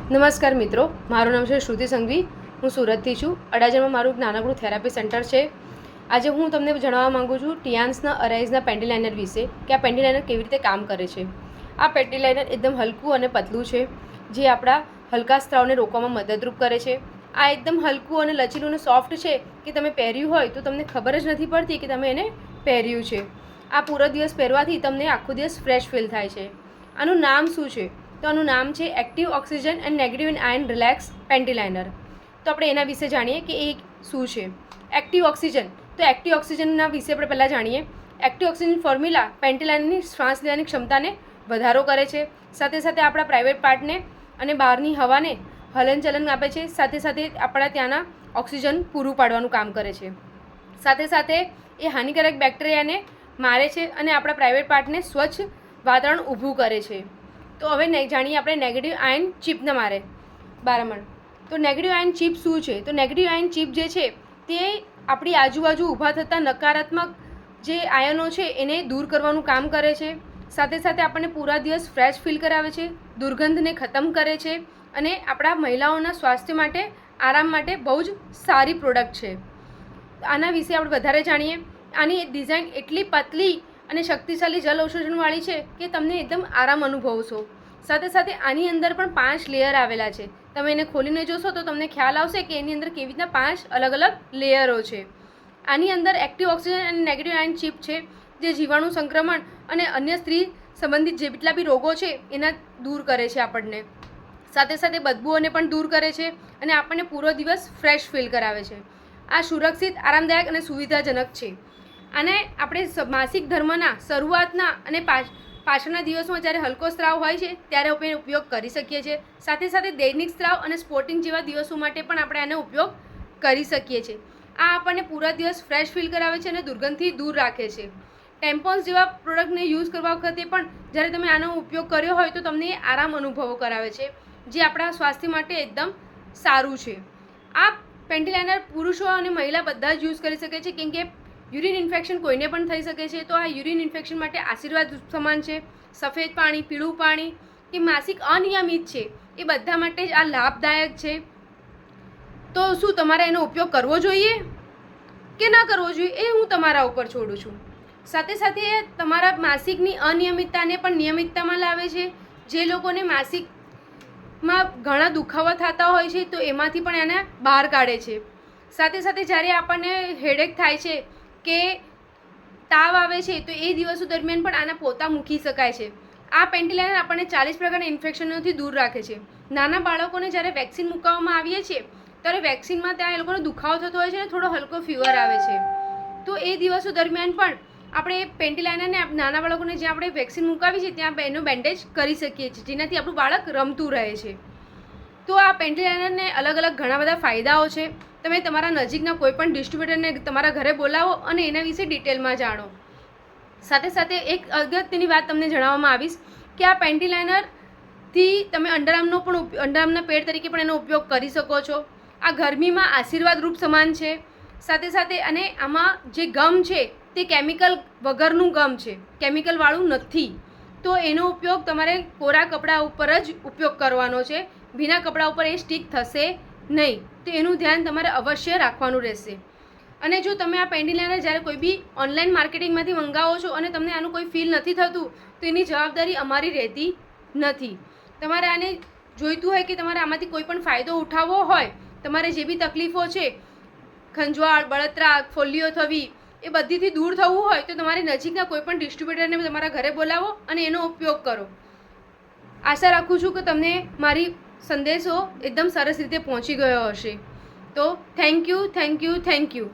નમસ્કાર મિત્રો, મારું નામ છે શ્રુતિ સંઘવી. હું સુરતથી છું. અડાજણમાં મારું નાનકડું થેરાપી સેન્ટર છે. આજે હું તમને જણાવવા માગું છું ટિયાન્સના અરાઇઝના પેન્ટી લાઇનર વિશે, કે આ પેન્ટી લાઇનર કેવી રીતે કામ કરે છે. આ પેન્ટી લાઇનર એકદમ હલકું અને પતલું છે, જે આપણા હલકા સ્ત્રાવને રોકવામાં મદદરૂપ કરે છે. આ એકદમ હલકું અને લચીલું અને સોફ્ટ છે કે તમે પહેર્યું હોય તો તમને ખબર જ નથી પડતી કે તમે એને પહેર્યું છે. આ પૂરો દિવસ પહેરવાથી તમને આખો દિવસ ફ્રેશ ફીલ થાય છે. આનું નામ શું છે? તો આનું નામ છે active oxygen and negative anion relax panty liner. તો આપણે એના વિશે જાણીએ કે એ શું છે. એક્ટિવ ઓક્સિજન, તો એક્ટિવ ઓક્સિજનના વિશે આપણે પહેલાં જાણીએ. એક્ટિવ ઓક્સિજન ફોર્મ્યુલા પેન્ટી લાઇનરની શ્વાસ લેવાની ક્ષમતાને વધારો કરે છે, સાથે સાથે આપણા પ્રાઇવેટ પાર્ટને અને બહારની હવાને હલનચલન આપે છે, સાથે સાથે આપણા ત્યાંના ઓક્સિજન પૂરું પાડવાનું કામ કરે છે. સાથે સાથે એ હાનિકારક બેક્ટેરિયાને મારે છે અને આપણા પ્રાઇવેટ પાર્ટને સ્વચ્છ વાતાવરણ ઊભું કરે છે. તો હવે જાણીએ આપણે નેગેટિવ આયન ચીપના બારામાં. તો નેગેટિવ આયન ચીપ શું છે? તો નેગેટિવ આયન ચીપ જે છે તે આપણી આજુબાજુ ઊભા થતા નકારાત્મક જે આયનો છે એને દૂર કરવાનું કામ કરે છે. સાથે સાથે આપણને પૂરા દિવસ ફ્રેશ ફીલ કરાવે છે, દુર્ગંધને ખતમ કરે છે અને આપણા મહિલાઓના સ્વાસ્થ્ય માટે, આરામ માટે બહુ જ સારી પ્રોડક્ટ છે. આના વિશે આપણે વધારે જાણીએ. આની ડિઝાઇન એટલી પતલી અને શક્તિશાળી જલ અવશોષણવાળી છે કે તમને એકદમ આરામ અનુભવશો. સાથે સાથે આની અંદર પણ 5 લેયર આવેલા છે. તમે એને ખોલીને જોશો તો તમને ખ્યાલ આવશે કે એની અંદર કેવી રીતના 5 અલગ અલગ લેયરો છે. આની અંદર એક્ટિવ ઓક્સિજન અને નેગેટિવ આયન ચીપ છે, જે જીવાણુ સંક્રમણ અને અન્ય સ્ત્રી સંબંધિત જેટલા બી રોગો છે એના દૂર કરે છે આપણને. સાથે સાથે બદબુઓને પણ દૂર કરે છે અને આપણને પૂરો દિવસ ફ્રેશ ફીલ કરાવે છે. આ સુરક્ષિત, આરામદાયક અને સુવિધાજનક છે. અને આપણે માસિક ધર્મના શરૂઆતના અને પાછળના દિવસોમાં જ્યારે હલકો સ્ત્રાવ હોય છે ત્યારે આપણે ઉપયોગ કરી શકીએ છીએ. સાથે સાથે દૈનિક સ્ત્રાવ અને સ્પોર્ટિંગ જેવા દિવસો માટે પણ આપણે આનો ઉપયોગ કરી શકીએ છીએ. આ આપણને પૂરા દિવસ ફ્રેશ ફીલ કરાવે છે અને દુર્ગંધથી દૂર રાખે છે. ટેમ્પોન્સ જેવા પ્રોડક્ટને યુઝ કરવા વખતે પણ જ્યારે તમે આનો ઉપયોગ કર્યો હોય તો તમને આરામ અનુભવો કરાવે છે, જે આપણા સ્વાસ્થ્ય માટે એકદમ સારું છે. આ પેન્ટી લાઇનર પુરુષો અને મહિલા બધા જ યુઝ કરી શકે છે, કેમ કે યુરિન ઇન્ફેક્શન કોઈને પણ થઈ શકે છે. તો આ યુરિન ઇન્ફેક્શન માટે આશીર્વાદ સમાન છે. સફેદ પાણી, પીળું પાણી કે માસિક અનિયમિત છે, એ બધા માટે જ આ લાભદાયક છે. તો શું તમારે એનો ઉપયોગ કરવો જોઈએ કે ના કરવો જોઈએ એ હું તમારા ઉપર છોડું છું. સાથે સાથે તમારા માસિકની અનિયમિતતાને પણ નિયમિતતામાં લાવે છે. જે લોકોને માસિકમાં ઘણા દુખાવા થતા હોય છે તો એમાંથી પણ એને બહાર કાઢે છે. સાથે સાથે જ્યારે આપણને હેડેક થાય છે કે તાવ આવે છે તો એ દિવસો દરમિયાન પણ આના પોતા મૂકી શકાય છે. આ પેન્ટી લાઇનર આપણને 40 પ્રકારના ઇન્ફેક્શનોથી દૂર રાખે છે. નાના બાળકોને જ્યારે વેક્સિન મૂકવામાં આવીએ છીએ ત્યારે વેક્સિનમાં ત્યાં એ લોકોનો દુખાવો થતો હોય છે અને થોડો હલકો ફીવર આવે છે. તો એ દિવસો દરમિયાન પણ આપણે પેન્ટી લાઇનરને નાના બાળકોને જ્યાં આપણે વેક્સિન મૂકાવી છે ત્યાં એનું બેન્ડેજ કરી શકીએ છીએ, જેનાથી આપણું બાળક રમતું રહે છે. તો આ પેન્ટી લાઇનરને અલગ અલગ ઘણા બધા ફાયદાઓ છે. તમે તમારા નજીકના કોઈ પણ ડિસ્ટ્રીબ્યુટરને તમારા ઘરે બોલાવો અને એના વિશે ડિટેલમાં જાણો. સાથે સાથે એક અગત્યની વાત તમને જણાવવામાં આવીશ કે આ પેન્ટી લાઇનરથી તમે અંડરઆર્મના પેડ તરીકે પણ એનો ઉપયોગ કરી શકો છો. આ ગરમીમાં આશીર્વાદરૂપ સમાન છે. સાથે સાથે અને આમાં જે ગમ છે તે કેમિકલ વગરનું ગમ છે, કેમિકલવાળું નથી. તો એનો ઉપયોગ તમારે કોરા કપડાં ઉપર જ ઉપયોગ કરવાનો છે. ભીના કપડાં ઉપર એ સ્ટીક થશે નહીં. તો એનું ધ્યાન તમારે અવશ્ય રાખવાનું રહેશે. અને જો તમે આ પેન્ટી લાઇનર જ્યારે કોઈ બી ઓનલાઈન માર્કેટિંગમાંથી મંગાવો છો અને તમને આનું કોઈ ફીલ નથી થતું તો એની જવાબદારી અમારી રહેતી નથી. તમારે આને જોઈતું હોય કે તમારે આમાંથી કોઈ પણ ફાયદો ઉઠાવવો હોય, તમારે જે બી તકલીફો છે, ખંજવાળ, બળતરા, ફોલ્લીઓ થવી, એ બધીથી દૂર થવું હોય તો તમારે નજીકના કોઈ પણ ડિસ્ટ્રીબ્યુટરને તમારા ઘરે બોલાવો અને એનો ઉપયોગ કરો. આશા રાખું છું કે તમને મારી સંદેશો એકદમ સરસ રીતે પહોંચી ગયો હશે. તો થેન્ક યુ.